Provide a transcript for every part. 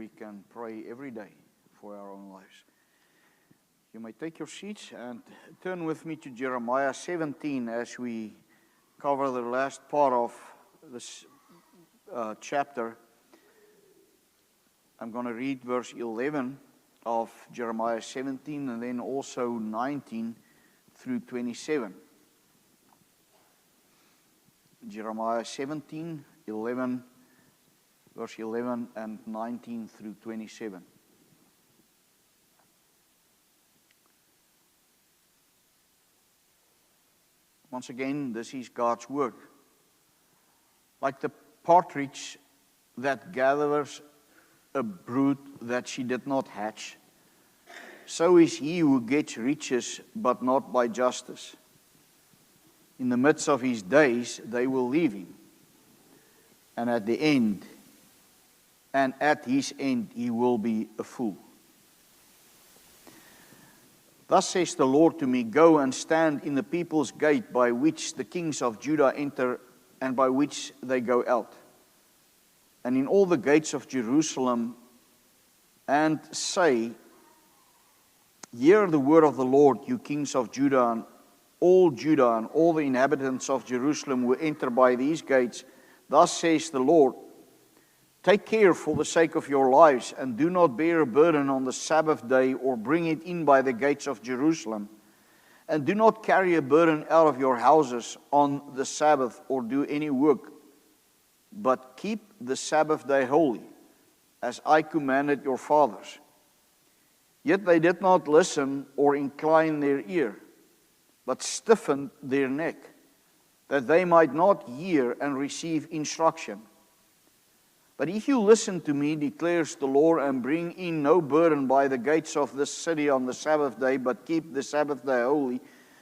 we can pray every day for our own lives. You may take your seats and turn with me to Jeremiah 17 as we cover the last part of this chapter. I'm going to read verse 11 of Jeremiah 17 and then also 19 through 27. Jeremiah 17, 11, verse 11 and 19 through 27. Once again, this is God's word. Like the partridge that gathers a brood that she did not hatch, so is he who gets riches, but not by justice. In the midst of his days, they will leave him. And at his end, he will be a fool. Thus says the Lord to me, go and stand in the people's gate by which the kings of Judah enter and by which they go out, and in all the gates of Jerusalem, and say, hear the word of the Lord, you kings of Judah and all the inhabitants of Jerusalem who enter by these gates. Thus says the Lord, take care for the sake of your lives, and do not bear a burden on the Sabbath day, or bring it in by the gates of Jerusalem. And do not carry a burden out of your houses on the Sabbath, or do any work, but keep the Sabbath day holy, as I commanded your fathers. Yet they did not listen or incline their ear, but stiffened their neck, that they might not hear and receive instruction. But if you listen to me, declares the Lord, and bring in no burden by the gates of this city on the Sabbath day, but keep the Sabbath day holy,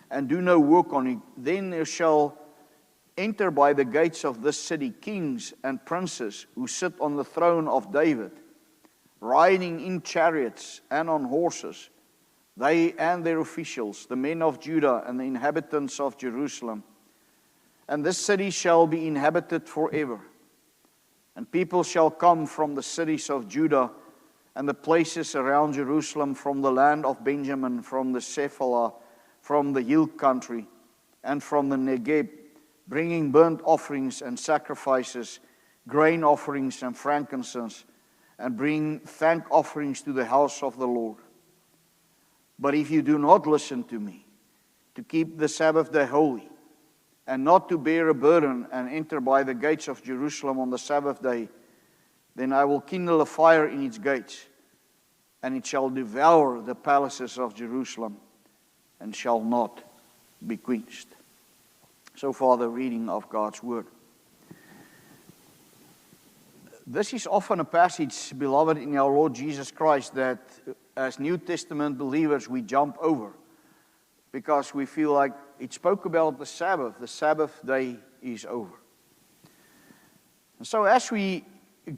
and do no work on it, then there shall enter by the gates of this city kings and princes who sit on the throne of David, riding in chariots and on horses, they and their officials, the men of Judah and the inhabitants of Jerusalem. And this city shall be inhabited forever. And people shall come from the cities of Judah and the places around Jerusalem, from the land of Benjamin, from the Shephelah, from the hill country, and from the Negeb, bringing burnt offerings and sacrifices, grain offerings and frankincense, and bring thank offerings to the house of the Lord. But if you do not listen to me, to keep the Sabbath day holy, and not to bear a burden and enter by the gates of Jerusalem on the Sabbath day, then I will kindle a fire in its gates, and it shall devour the palaces of Jerusalem, and shall not be quenched. So far, the reading of God's word. This is often a passage, beloved, in our Lord Jesus Christ that as New Testament believers we jump over, because we feel like it spoke about the Sabbath day is over. And so as we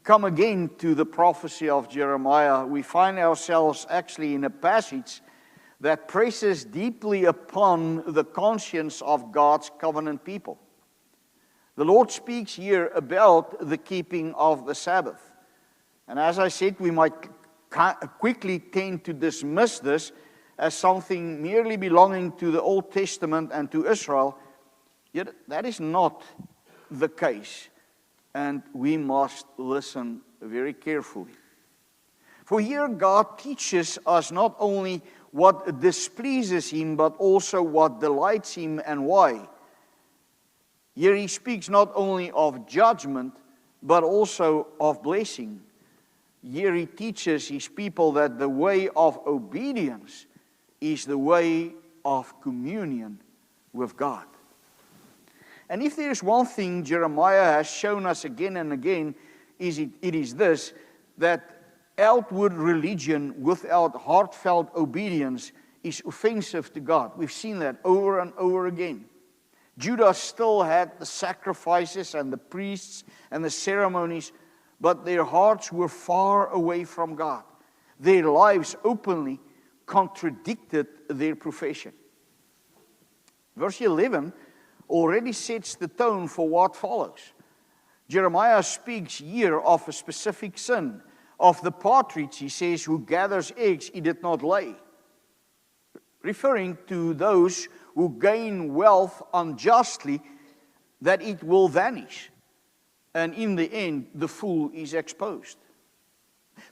come again to the prophecy of Jeremiah, we find ourselves actually in a passage that presses deeply upon the conscience of God's covenant people. The Lord speaks here about the keeping of the Sabbath. And as I said, we might quickly tend to dismiss this as something merely belonging to the Old Testament and to Israel. Yet that is not the case, and we must listen very carefully. For here God teaches us not only what displeases Him, but also what delights Him and why. Here He speaks not only of judgment, but also of blessing. Here He teaches His people that the way of obedience is the way of communion with God. And if there is one thing Jeremiah has shown us again and again, it is this, that outward religion without heartfelt obedience is offensive to God. We've seen that over and over again. Judah still had the sacrifices and the priests and the ceremonies, but their hearts were far away from God. Their lives openly contradicted their profession. Verse 11 already sets the tone for what follows. Jeremiah speaks here of a specific sin, Of the partridge, he says, who gathers eggs, he did not lay. Referring to those who gain wealth unjustly, that it will vanish. And in the end, the fool is exposed.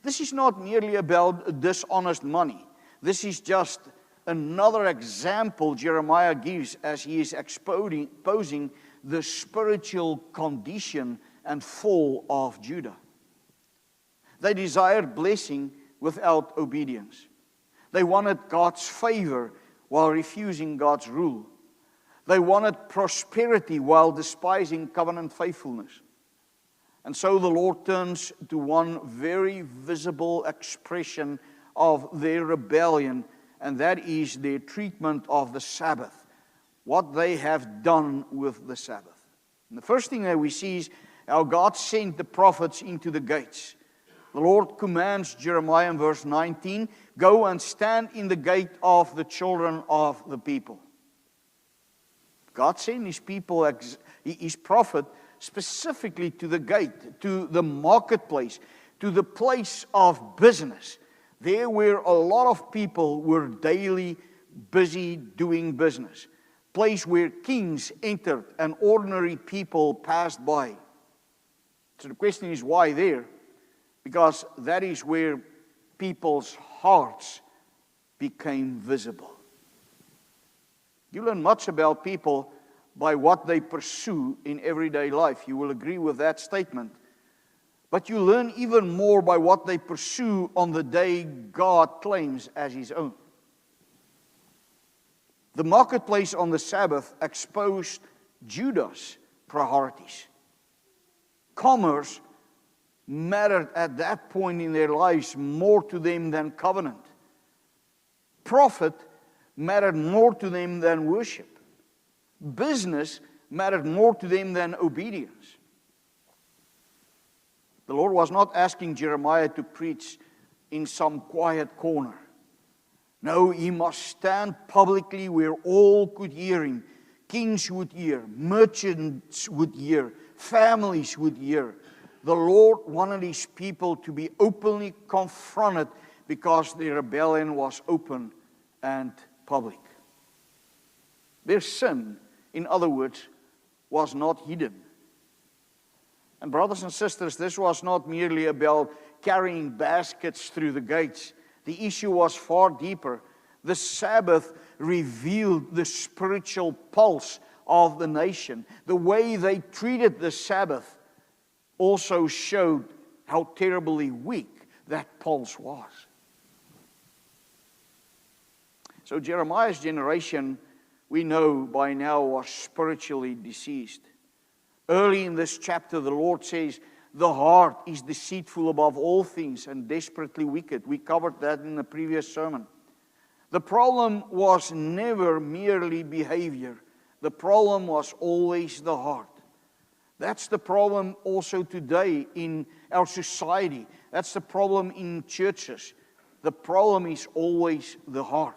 This is not merely about dishonest money. This is just another example Jeremiah gives as he is exposing the spiritual condition and fall of Judah. They desired blessing without obedience. They wanted God's favor while refusing God's rule. They wanted prosperity while despising covenant faithfulness. And so the Lord turns to one very visible expression of their rebellion, and that is their treatment of the Sabbath, what they have done with the Sabbath. And the first thing that we see is how God sent the prophets into the gates. The Lord commands Jeremiah in verse 19, go and stand in the gate of the children of the people. God sent His people, His prophet, specifically to the gate, to the marketplace, to the place of business. There where a lot of people were daily busy doing business. Place where kings entered and ordinary people passed by. So the question is, why there? Because that is where people's hearts became visible. You learn much about people by what they pursue in everyday life. You will agree with that statement. But you learn even more by what they pursue on the day God claims as His own. The marketplace on the Sabbath exposed Judah's priorities. Commerce mattered at that point in their lives more to them than covenant. Profit mattered more to them than worship. Business mattered more to them than obedience. The Lord was not asking Jeremiah to preach in some quiet corner. No, he must stand publicly where all could hear him. Kings would hear, merchants would hear, families would hear. The Lord wanted His people to be openly confronted because their rebellion was open and public. Their sin, in other words, was not hidden. And brothers and sisters, this was not merely about carrying baskets through the gates. The issue was far deeper. The Sabbath revealed the spiritual pulse of the nation. The way they treated the Sabbath also showed how terribly weak that pulse was. So Jeremiah's generation, we know by now, was spiritually diseased. Early in this chapter, the Lord says, the heart is deceitful above all things and desperately wicked. We covered that in the previous sermon. The problem was never merely behavior. The problem was always the heart. That's the problem also today in our society. That's the problem in churches. The problem is always the heart.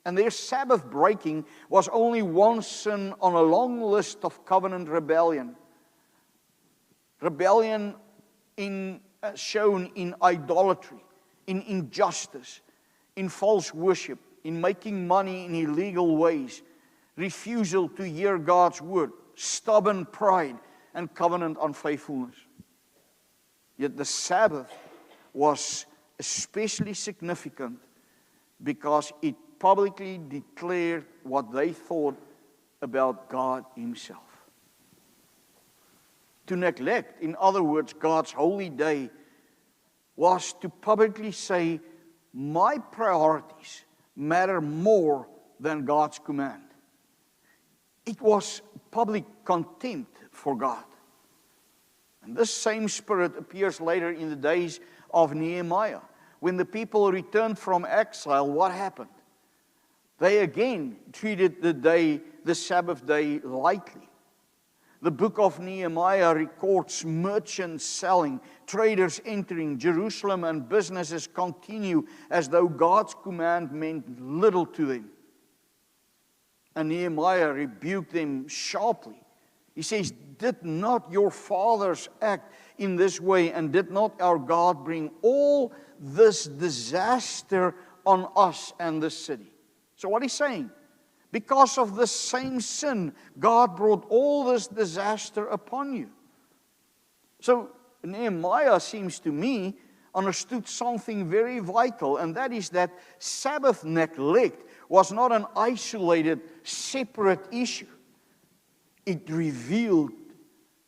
And their Sabbath breaking was only one sin on a long list of covenant rebellion. Rebellion shown in idolatry, in injustice, in false worship, in making money in illegal ways, refusal to hear God's word, stubborn pride, and covenant unfaithfulness. Yet the Sabbath was especially significant because it publicly declared what they thought about God Himself. To neglect, in other words, God's holy day was to publicly say, my priorities matter more than God's command. It was public contempt for God. And this same spirit appears later in the days of Nehemiah. When the people returned from exile, what happened? They again treated the Sabbath day lightly. The book of Nehemiah records merchants selling, traders entering Jerusalem, and businesses continue as though God's command meant little to them. And Nehemiah rebuked them sharply. He says, did not your fathers act in this way, and did not our God bring all this disaster on us and this city? So what he's saying, because of the same sin, God brought all this disaster upon you. So Nehemiah seems to me understood something very vital, and that is that Sabbath neglect was not an isolated, separate issue. It revealed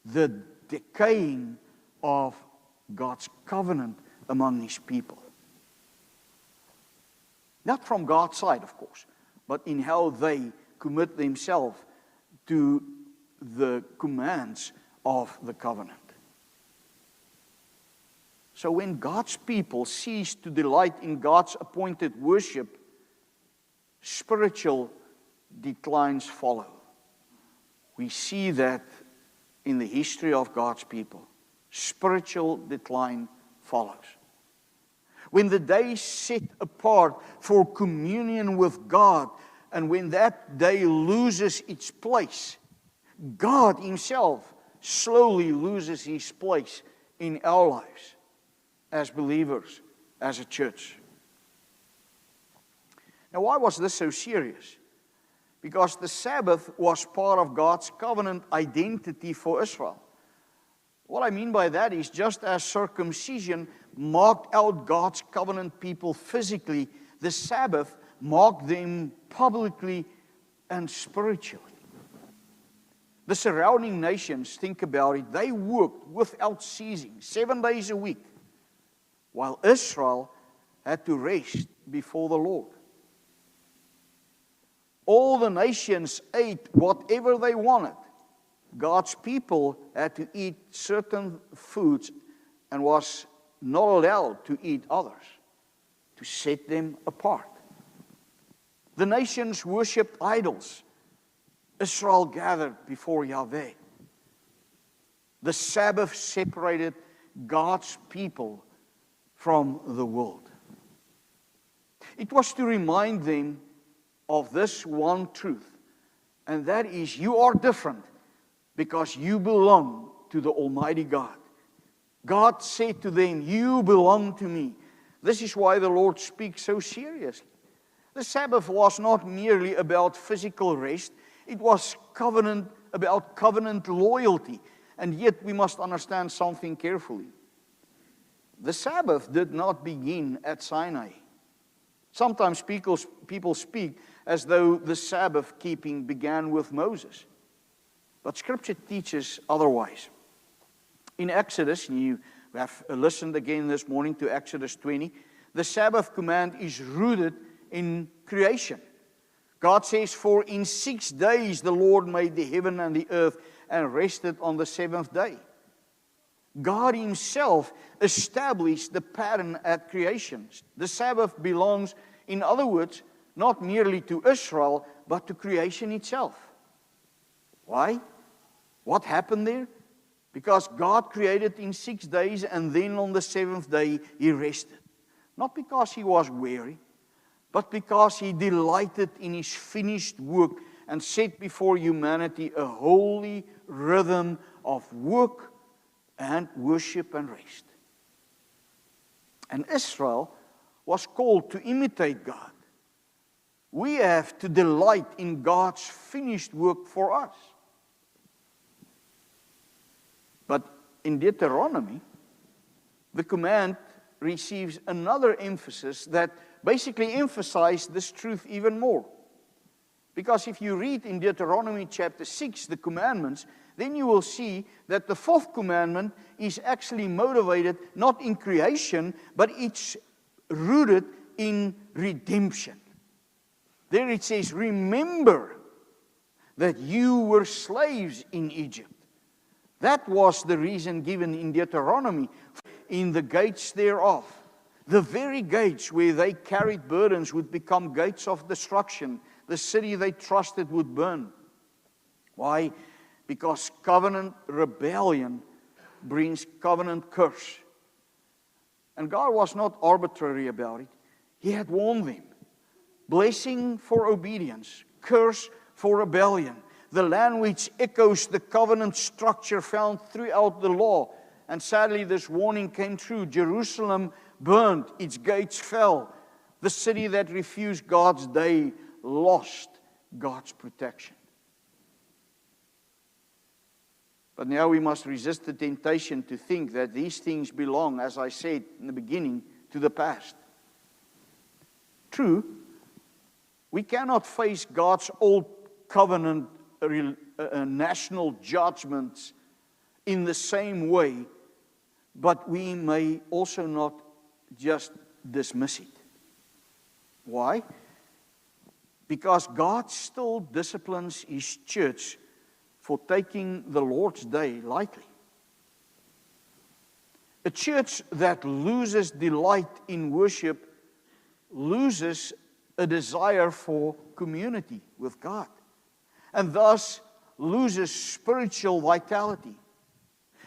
the decaying of God's covenant among His people. Not from God's side, of course, but in how they commit themselves to the commands of the covenant. So when God's people cease to delight in God's appointed worship, spiritual declines follow. We see that in the history of God's people. Spiritual decline follows. When the day is set apart for communion with God, and when that day loses its place, God Himself slowly loses His place in our lives as believers, as a church. Now, why was this so serious? Because the Sabbath was part of God's covenant identity for Israel. What I mean by that is, just as circumcision marked out God's covenant people physically, the Sabbath marked them publicly and spiritually. The surrounding nations, think about it, they worked without ceasing, 7 days a week, while Israel had to rest before the Lord. All the nations ate whatever they wanted. God's people had to eat certain foods and was not allowed to eat others, to set them apart. The nations worshipped idols. Israel gathered before Yahweh. The Sabbath separated God's people from the world. It was to remind them of this one truth, and that is, you are different because you belong to the Almighty God. God said to them, you belong to me. This is why the Lord speaks so seriously. The Sabbath was not merely about physical rest, it was about covenant loyalty. And yet we must understand something carefully. The Sabbath did not begin at Sinai. Sometimes people speak as though the Sabbath keeping began with Moses. But Scripture teaches otherwise. In Exodus, you have listened again this morning to Exodus 20, the Sabbath command is rooted in creation. God says, for in 6 days the Lord made the heaven and the earth and rested on the 7th day. God Himself established the pattern at creation. The Sabbath belongs, in other words, not merely to Israel, but to creation itself. Why? What happened there? Because God created in 6 days, and then on the 7th day He rested. Not because He was weary, but because He delighted in His finished work and set before humanity a holy rhythm of work and worship and rest. And Israel was called to imitate God. We have to delight in God's finished work for us. But in Deuteronomy, the command receives another emphasis that basically emphasizes this truth even more. Because if you read in Deuteronomy chapter 6, the commandments, then you will see that the 4th commandment is actually motivated not in creation, but it's rooted in redemption. There it says, remember that you were slaves in Egypt. That was the reason given in Deuteronomy, in the gates thereof. The very gates where they carried burdens would become gates of destruction. The city they trusted would burn. Why? Because covenant rebellion brings covenant curse. And God was not arbitrary about it. He had warned them. Blessing for obedience, curse for rebellion. The language echoes the covenant structure found throughout the law. And sadly, this warning came true. Jerusalem burned, its gates fell. The city that refused God's day lost God's protection. But now we must resist the temptation to think that these things belong, as I said in the beginning, to the past. True, we cannot face God's old covenant national judgments in the same way, but we may also not just dismiss it. Why? Because God still disciplines His church for taking the Lord's day lightly. A church that loses delight in worship loses a desire for community with God, and thus loses spiritual vitality.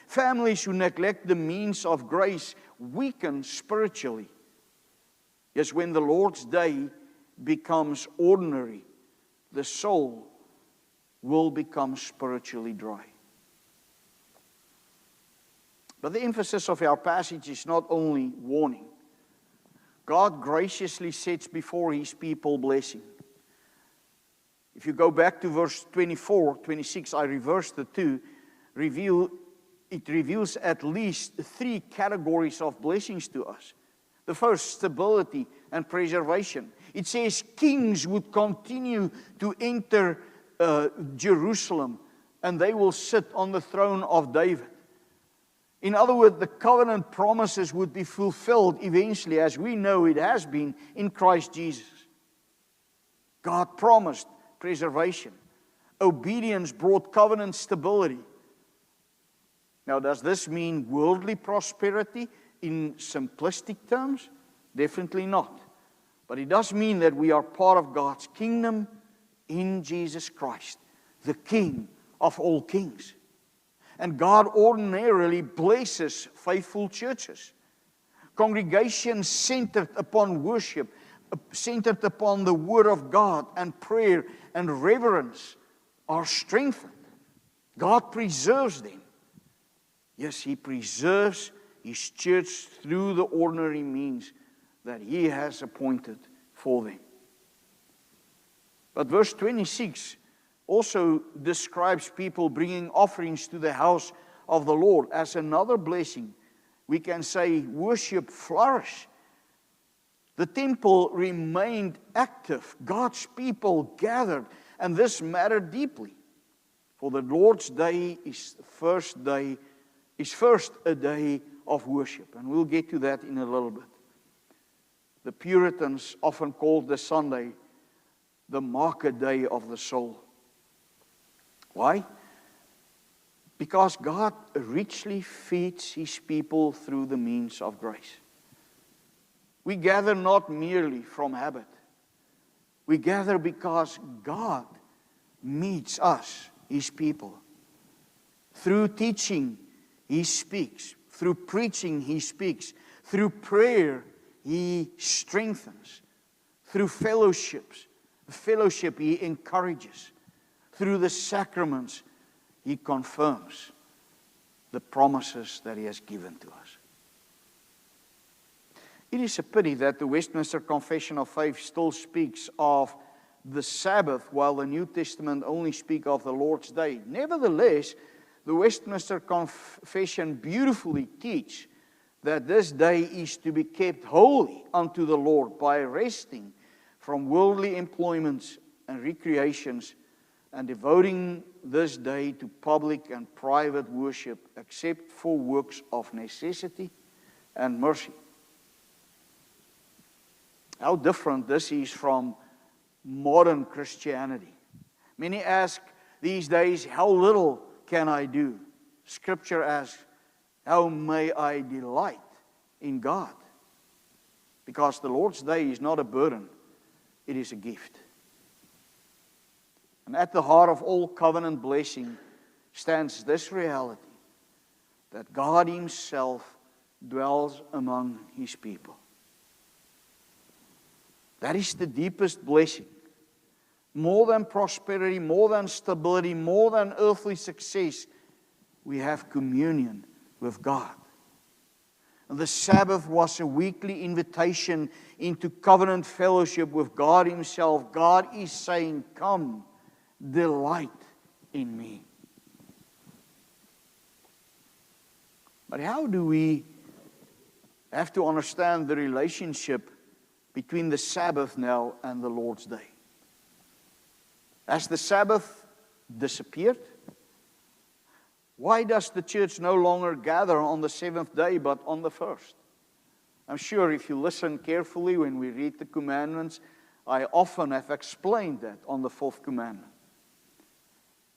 Families who neglect the means of grace weaken spiritually. Yes, when the Lord's day becomes ordinary, the soul will become spiritually dry. But the emphasis of our passage is not only warning. God graciously sets before His people blessing. If you go back to verse 24, 26, I reversed the two, it reveals at least three categories of blessings to us. The first, stability and preservation. It says kings would continue to enter Jerusalem, and they will sit on the throne of David. In other words, the covenant promises would be fulfilled eventually, as we know it has been in Christ Jesus. God promised preservation. Obedience brought covenant stability. Now, does this mean worldly prosperity in simplistic terms? Definitely not. But it does mean that we are part of God's kingdom in Jesus Christ, the King of all kings. And God ordinarily blesses faithful churches. Congregations centered upon worship, centered upon the Word of God and prayer and reverence are strengthened. God preserves them. Yes, He preserves His church through the ordinary means that He has appointed for them. But verse 26 also describes people bringing offerings to the house of the Lord as another blessing. We can say worship flourished. The temple remained active. God's people gathered, and this mattered deeply. For the Lord's day is first a day of worship, and we'll get to that in a little bit. The Puritans often called the Sunday the market day of the soul. Why? Because God richly feeds His people through the means of grace. We gather not merely from habit. We gather because God meets us, His people. Through teaching, He speaks. Through preaching, He speaks. Through prayer, He strengthens. Through fellowship, He encourages. Through the sacraments, He confirms the promises that He has given to us. It is a pity that the Westminster Confession of Faith still speaks of the Sabbath, while the New Testament only speaks of the Lord's Day. Nevertheless, the Westminster Confession beautifully teaches that this day is to be kept holy unto the Lord by resting from worldly employments and recreations, and devoting this day to public and private worship, except for works of necessity and mercy. How different this is from modern Christianity. Many ask these days, how little can I do? Scripture asks, how may I delight in God? Because the Lord's day is not a burden, it is a gift. And at the heart of all covenant blessing stands this reality, that God Himself dwells among His people. That is the deepest blessing. More than prosperity, more than stability, more than earthly success, we have communion with God. The Sabbath was a weekly invitation into covenant fellowship with God Himself. God is saying, come, delight in me. But how do we have to understand the relationship between the Sabbath now and the Lord's Day? Has the Sabbath disappeared? Why does the church no longer gather on the seventh day but on the first? I'm sure if you listen carefully when we read the commandments, I often have explained that on the fourth commandment.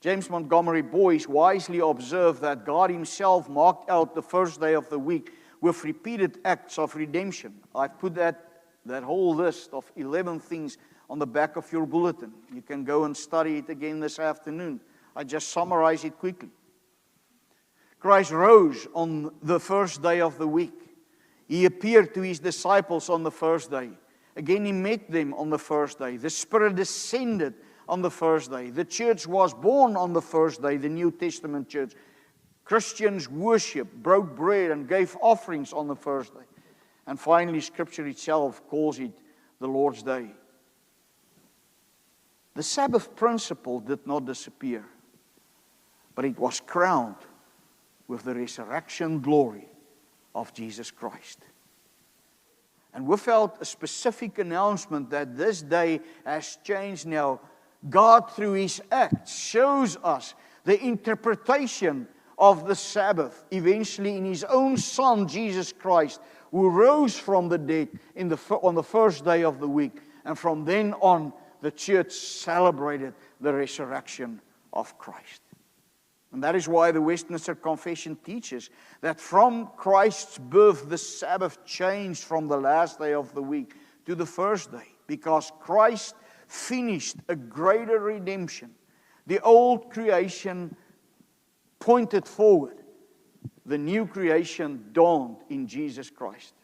James Montgomery Boyce wisely observed that God Himself marked out the first day of the week with repeated acts of redemption. I've put that whole list of 11 things on the back of your bulletin. You can go and study it again this afternoon. I just summarize it quickly. Christ rose on the first day of the week. He appeared to His disciples on the first day. Again, He met them on the first day. The Spirit descended on the first day. The church was born on the first day, the New Testament church. Christians worshiped, broke bread, and gave offerings on the first day. And finally, Scripture itself calls it the Lord's Day. The Sabbath principle did not disappear, but it was crowned with the resurrection glory of Jesus Christ. And without a specific announcement that this day has changed now, God, through His acts, shows us the interpretation of the Sabbath, eventually in His own Son, Jesus Christ, who rose from the dead on the first day of the week. And from then on, the church celebrated the resurrection of Christ. And that is why the Westminster Confession teaches that from Christ's birth, the Sabbath changed from the last day of the week to the first day, because Christ finished a greater redemption. The old creation pointed forward. The new creation dawned in Jesus Christ.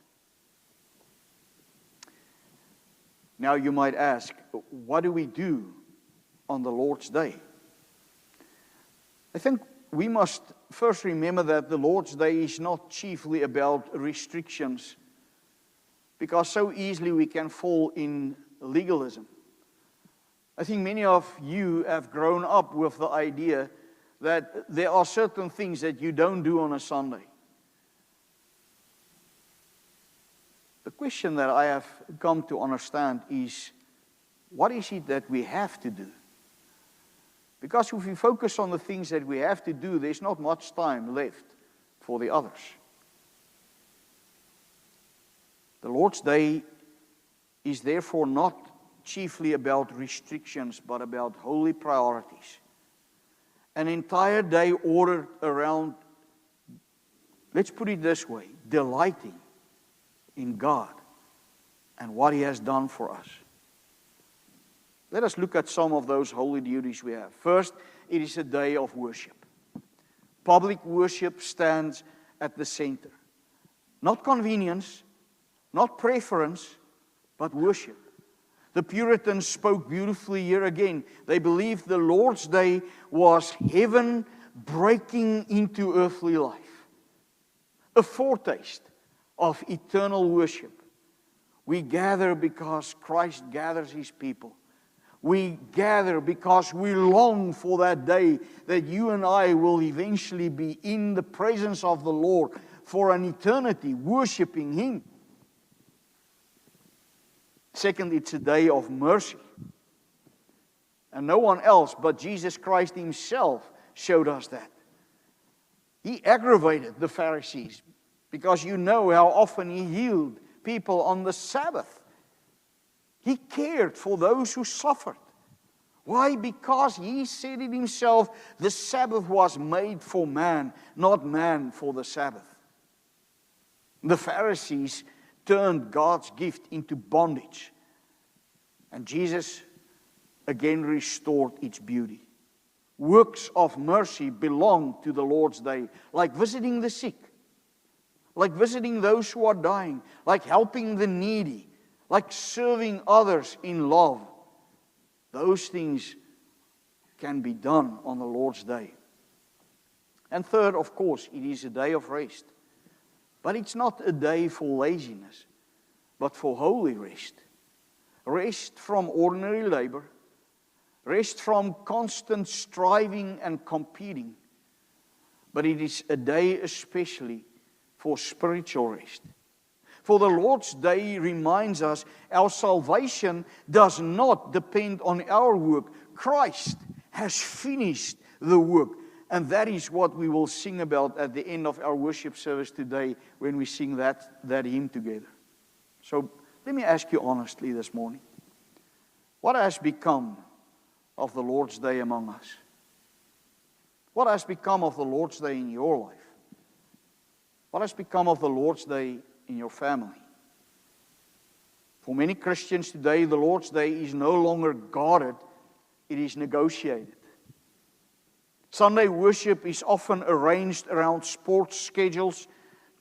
Now you might ask, what do we do on the Lord's Day? I think we must first remember that the Lord's Day is not chiefly about restrictions, because so easily we can fall in legalism. I think many of you have grown up with the idea that there are certain things that you don't do on a Sunday. The question that I have come to understand is, what is it that we have to do? Because if we focus on the things that we have to do, there's not much time left for the others. The Lord's Day is therefore not chiefly about restrictions, but about holy priorities. An entire day ordered around, let's put it this way, delighting in God and what He has done for us. Let us look at some of those holy duties we have. First, it is a day of worship. Public worship stands at the center. Not convenience, not preference, but worship. The Puritans spoke beautifully here again. They believed the Lord's Day was heaven breaking into earthly life. A foretaste of eternal worship. We gather because Christ gathers His people. We gather because we long for that day that you and I will eventually be in the presence of the Lord for an eternity, worshiping Him. Second, it's a day of mercy. And no one else but Jesus Christ Himself showed us that. He aggravated the Pharisees because you know how often He healed people on the Sabbath. He cared for those who suffered. Why? Because He said it Himself, the Sabbath was made for man, not man for the Sabbath. The Pharisees turned God's gift into bondage. And Jesus again restored its beauty. Works of mercy belong to the Lord's Day, like visiting the sick, like visiting those who are dying, like helping the needy, like serving others in love. Those things can be done on the Lord's Day. And third, of course, it is a day of rest. But it's not a day for laziness, but for holy rest. Rest from ordinary labor, rest from constant striving and competing, but it is a day especially for spiritual rest. For the Lord's Day reminds us our salvation does not depend on our work. Christ has finished the work. And that is what we will sing about at the end of our worship service today when we sing that hymn together. So let me ask you honestly this morning, what has become of the Lord's Day among us? What has become of the Lord's Day in your life? What has become of the Lord's Day in your family? For many Christians today, the Lord's Day is no longer guarded, it is negotiated. Sunday worship is often arranged around sports schedules,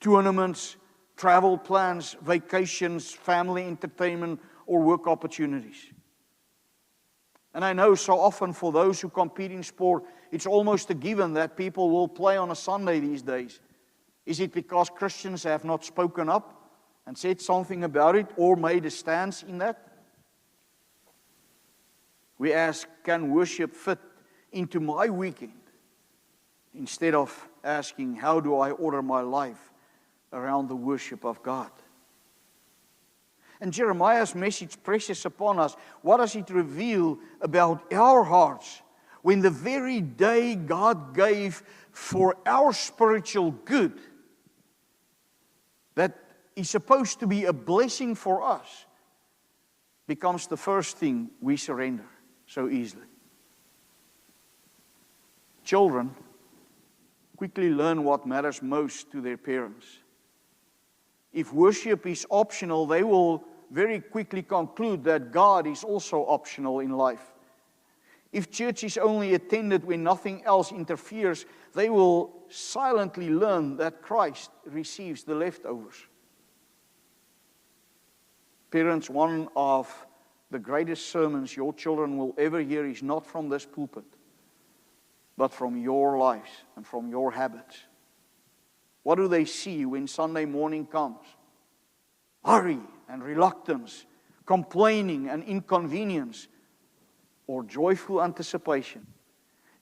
tournaments, travel plans, vacations, family entertainment, or work opportunities. And I know so often for those who compete in sport, it's almost a given that people will play on a Sunday these days. Is it because Christians have not spoken up and said something about it or made a stance in that? We ask, can worship fit into my weekend? Instead of asking, how do I order my life around the worship of God? And Jeremiah's message presses upon us. What does it reveal about our hearts when the very day God gave for our spiritual good, that is supposed to be a blessing for us, becomes the first thing we surrender so easily? Children quickly learn what matters most to their parents. If worship is optional, they will very quickly conclude that God is also optional in life. If church is only attended when nothing else interferes, they will silently learn that Christ receives the leftovers. Parents, one of the greatest sermons your children will ever hear is not from this pulpit, but from your lives and from your habits. What do they see when Sunday morning comes? Hurry and reluctance, complaining and inconvenience, or joyful anticipation?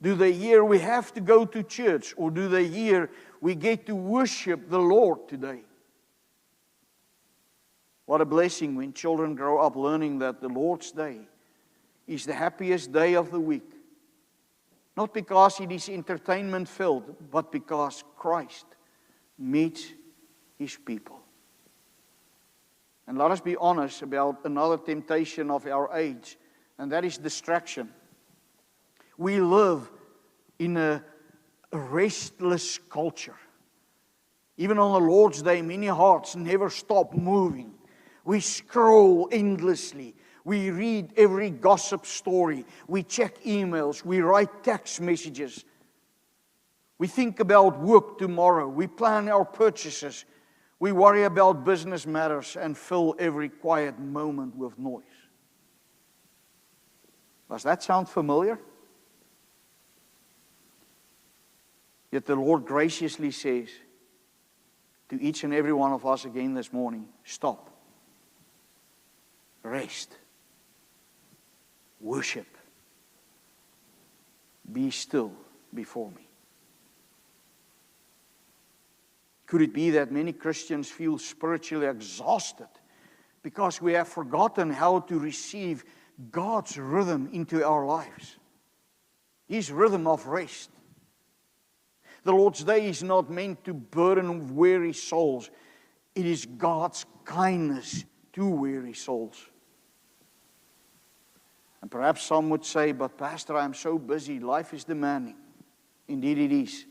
Do they hear we have to go to church, or do they hear we get to worship the Lord today? What a blessing when children grow up learning that the Lord's Day is the happiest day of the week. Not because it is entertainment filled, but because Christ meets His people. And let us be honest about another temptation of our age, and that is distraction. We live in a restless culture. Even on the Lord's Day, many hearts never stop moving. We scroll endlessly. We read every gossip story. We check emails. We write text messages. We think about work tomorrow. We plan our purchases. We worry about business matters and fill every quiet moment with noise. Does that sound familiar? Yet the Lord graciously says to each and every one of us again this morning, stop. Rest. Worship. Be still before me. Could it be that many Christians feel spiritually exhausted because we have forgotten how to receive God's rhythm into our lives? His rhythm of rest. The Lord's Day is not meant to burden weary souls. It is God's kindness to weary souls. And perhaps some would say, but Pastor, I'm so busy. Life is demanding. Indeed it is.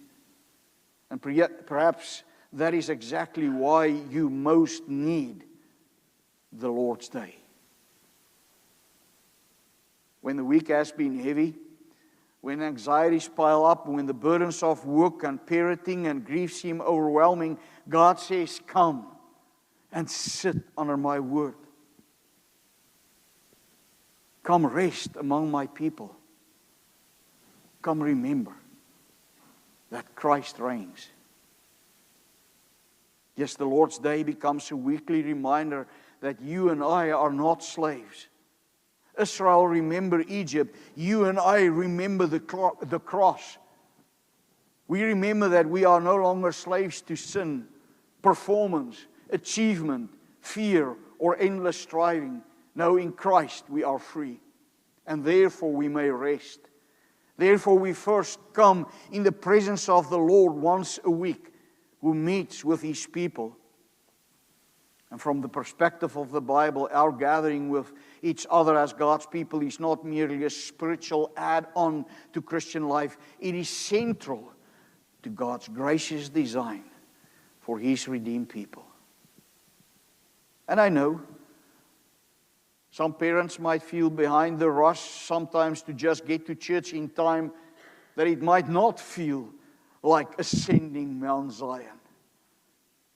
And perhaps that is exactly why you most need the Lord's Day. When the week has been heavy, when anxieties pile up, when the burdens of work and parenting and grief seem overwhelming, God says, come and sit under my word. Come rest among my people. Come remember that Christ reigns. Yes, the Lord's Day becomes a weekly reminder that you and I are not slaves. Israel remember Egypt. You and I remember the cross. We remember that we are no longer slaves to sin, performance, achievement, fear, or endless striving. No, in Christ we are free. And therefore we may rest. Therefore we first come in the presence of the Lord once a week, who meets with His people. And from the perspective of the Bible, our gathering with each other as God's people is not merely a spiritual add-on to Christian life. It is central to God's gracious design for His redeemed people. And I know some parents might feel behind the rush sometimes to just get to church in time, that it might not feel like ascending Mount Zion.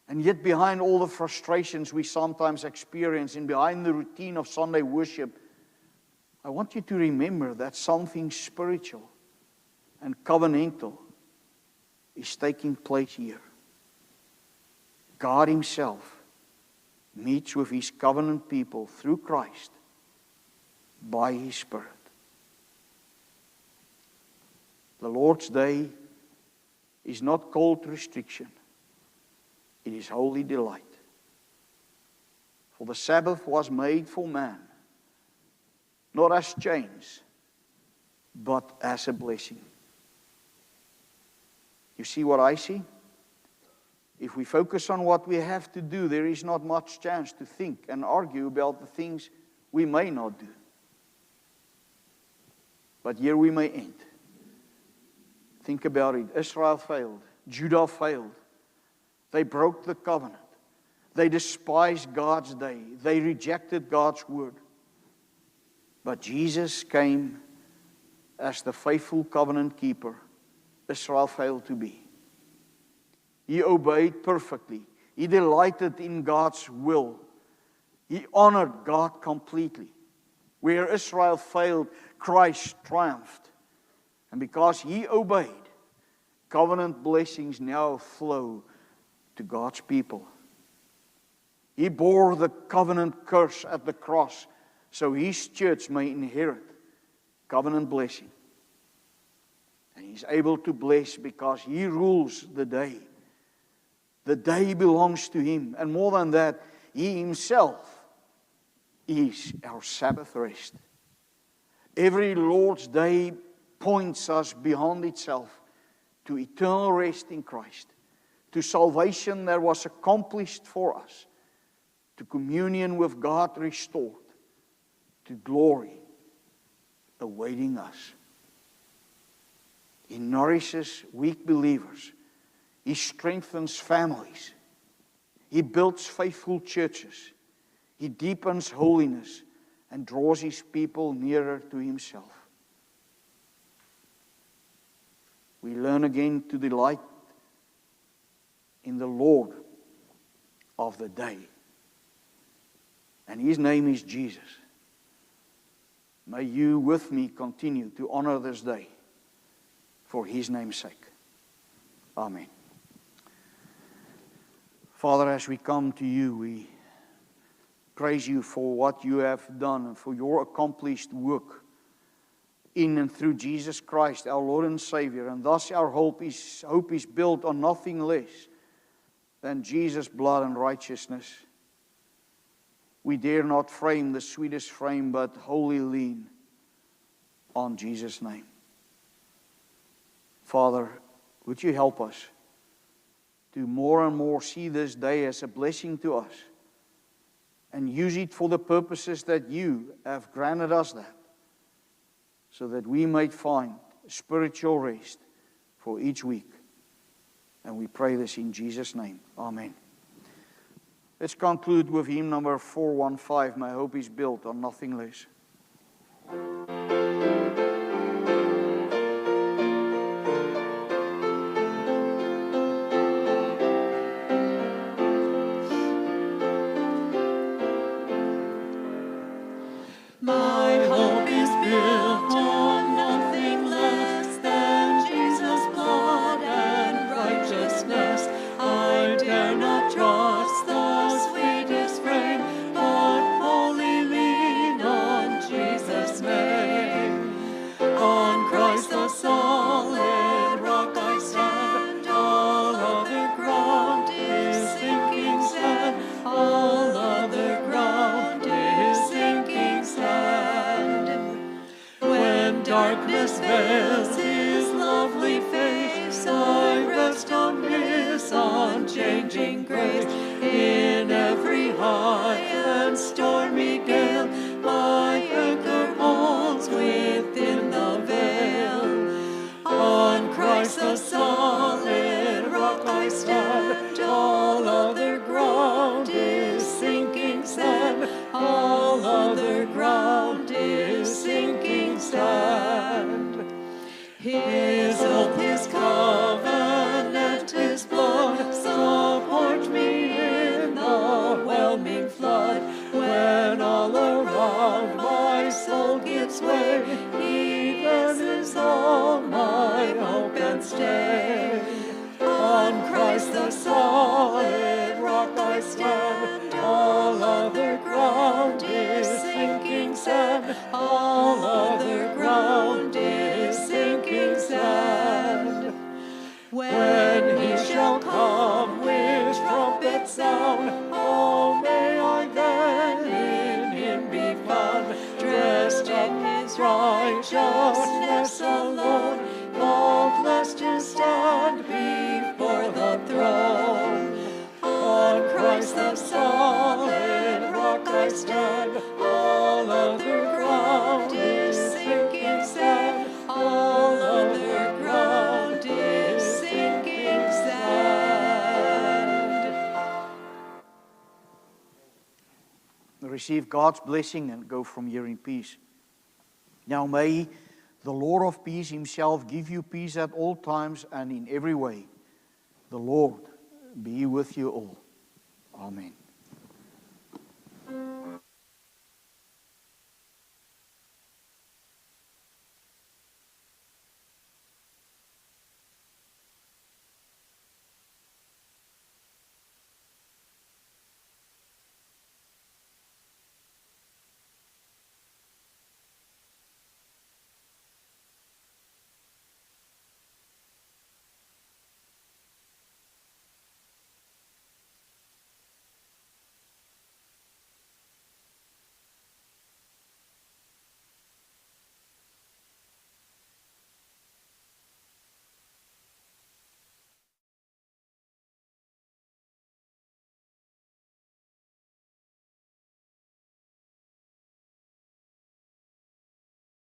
And yet behind all the frustrations we sometimes experience and behind the routine of Sunday worship, I want you to remember that something spiritual and covenantal is taking place here. God Himself meets with His covenant people through Christ by His Spirit. The Lord's Day is not cold restriction. It is holy delight. For the Sabbath was made for man, not as chains, but as a blessing. You see what I see? If we focus on what we have to do, there is not much chance to think and argue about the things we may not do. But here we may end. Think about it. Israel failed. Judah failed. They broke the covenant. They despised God's day. They rejected God's word. But Jesus came as the faithful covenant keeper Israel failed to be. He obeyed perfectly. He delighted in God's will. He honored God completely. Where Israel failed, Christ triumphed. And because He obeyed, covenant blessings now flow to God's people. He bore the covenant curse at the cross so His church may inherit covenant blessing. And He's able to bless because He rules the day. The day belongs to Him. And more than that, He Himself is our Sabbath rest. Every Lord's Day points us beyond itself to eternal rest in Christ, to salvation that was accomplished for us, to communion with God restored, to glory awaiting us. He nourishes weak believers. He strengthens families. He builds faithful churches. He deepens holiness and draws His people nearer to Himself. We learn again to delight in the Lord of the day. And His name is Jesus. May you with me continue to honor this day for His name's sake. Amen. Father, as we come to You, we praise You for what You have done and for Your accomplished work in and through Jesus Christ, our Lord and Savior. And thus our hope is built on nothing less than Jesus' blood and righteousness. We dare not frame the sweetest frame, but wholly lean on Jesus' name. Father, would You help us to more and more see this day as a blessing to us and use it for the purposes that You have granted us that, so that we might find spiritual rest for each week. And we pray this in Jesus' name. Amen. Let's conclude with hymn number 415, My Hope is Built on Nothing Less. My hope is built on nothing less than Jesus' blood veils his lovely face. I rest on his unchanging grace. In every high and stormy gale, my anchor holds within the veil. On Christ the solid rock I stand, all other ground is sinking sand. All other ground is sinking sand. His oath, his covenant, his blood support me in the whelming flood. When all around my soul gives way, he then is all my hope and stay. On Christ the solid rock I stand, all other ground is sinking sand. All other ground is sinking sand. When he shall come with trumpet sound, oh, may I then in him be found, dressed in his righteousness alone, faultless to stand before the throne. On Christ the solid rock I stand, all other ground is sinking sand. All other ground is sinking sand. Receive God's blessing and go from here in peace. Now may the Lord of peace himself give you peace at all times and in every way. The Lord be with you all. Amen.